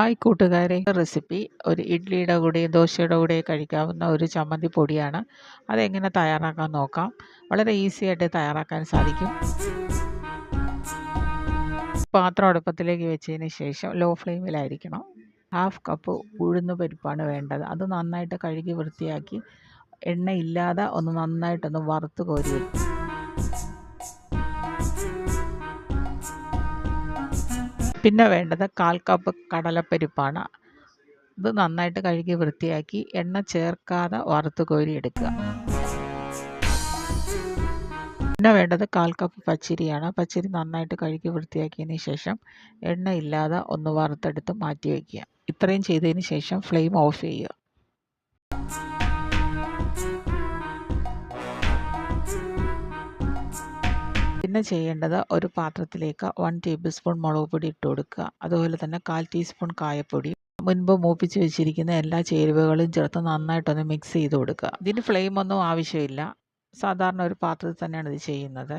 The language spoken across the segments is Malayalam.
ഹായ് കൂട്ടുകാരെ, റെസിപ്പി ഒരു ഇഡ്ഡലിയുടെ കൂടെയും ദോശയുടെ കൂടെയും കഴിക്കാവുന്ന ഒരു ചമ്മന്തി പൊടിയാണ്. അതെങ്ങനെ തയ്യാറാക്കാൻ നോക്കാം. വളരെ ഈസി ആയിട്ട് തയ്യാറാക്കാൻ സാധിക്കും. പാത്രം അടുപ്പത്തിലേക്ക് വെച്ചതിന് ശേഷം ലോ ഫ്ലെയിമിലായിരിക്കണം. 1/2 കപ്പ് ഉഴുന്ന് പരിപ്പാണ് വേണ്ടത്. അത് നന്നായിട്ട് കഴുകി വൃത്തിയാക്കി എണ്ണയില്ലാതെ ഒന്ന് നന്നായിട്ടൊന്ന് വറുത്ത് കോരി വയ്ക്കും. പിന്നെ വേണ്ടത് 1/4 കപ്പ് കടലപ്പരിപ്പാണ്. ഇത് നന്നായിട്ട് കഴുകി വൃത്തിയാക്കി എണ്ണ ചേർക്കാതെ വറുത്ത് കോരി എടുക്കുക. പിന്നെ വേണ്ടത് 1/4 കപ്പ് പച്ചരിയാണ്. പച്ചരി നന്നായിട്ട് കഴുകി വൃത്തിയാക്കിയതിന് ശേഷം എണ്ണയില്ലാതെ ഒന്ന് വറുത്തെടുത്ത് മാറ്റി വയ്ക്കുക. ഇത്രയും ചെയ്തതിന് ശേഷം ഫ്ലെയിം ഓഫ് ചെയ്യുക. പിന്നെ ചെയ്യേണ്ടത് ഒരു പാത്രത്തിലേക്ക് 1 ടേബിൾ സ്പൂൺ മുളക് പൊടി ഇട്ട് കൊടുക്കുക. അതുപോലെ തന്നെ 1/4 ടീസ്പൂൺ കായപ്പൊടി, മുൻപ് മൂപ്പിച്ച് വെച്ചിരിക്കുന്ന എല്ലാ ചേരുവകളും ചേർത്ത് നന്നായിട്ടൊന്ന് മിക്സ് ചെയ്ത് കൊടുക്കുക. ഇതിന് ഫ്ലെയിം ഒന്നും ആവശ്യമില്ല. സാധാരണ ഒരു പാത്രത്തിൽ തന്നെയാണ് ഇത് ചെയ്യുന്നത്.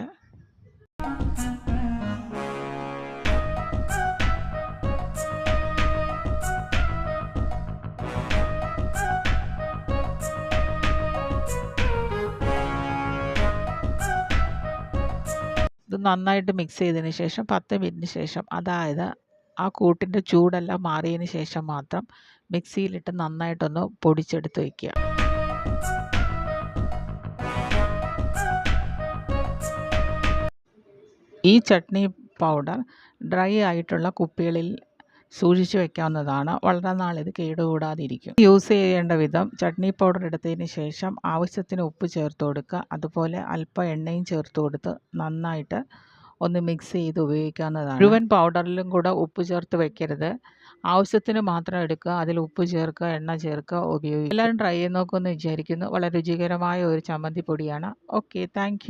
ഇത് നന്നായിട്ട് മിക്സ് ചെയ്തതിന് ശേഷം 10 മിനിറ്റിന് ശേഷം, അതായത് ആ കൂട്ടിൻ്റെ ചൂടെല്ലാം മാറിയതിന് ശേഷം മാത്രം മിക്സിയിലിട്ട് നന്നായിട്ടൊന്ന് പൊടിച്ചെടുത്ത് വയ്ക്കുക. ഈ ചട്നി പൗഡർ ഡ്രൈ ആയിട്ടുള്ള കുപ്പികളിൽ സൂക്ഷിച്ച് വെക്കാവുന്നതാണ്. വളരെ നാളിത് കേടുകൂടാതിരിക്കും. യൂസ് ചെയ്യേണ്ട വിധം: ചട്നി പൗഡർ എടുത്തതിന് ശേഷം ആവശ്യത്തിന് ഉപ്പ് ചേർത്ത് കൊടുക്കുക. അതുപോലെ അല്പം എണ്ണയും ചേർത്ത് കൊടുത്ത് നന്നായിട്ട് ഒന്ന് മിക്സ് ചെയ്ത് ഉപയോഗിക്കാവുന്നതാണ്. മുഴുവൻ പൗഡറിലും കൂടെ ഉപ്പ് ചേർത്ത് വെക്കരുത്. ആവശ്യത്തിന് മാത്രം എടുക്കുക, അതിൽ ഉപ്പ് ചേർക്കുക, എണ്ണ ചേർക്കുക, ഉപയോഗിക്കുക. എല്ലാവരും ട്രൈ ചെയ്ത് നോക്കുമെന്ന് വിചാരിക്കുന്നു. വളരെ രുചികരമായ ഒരു ചമ്മന്തി പൊടിയാണ്. Okay, thank you.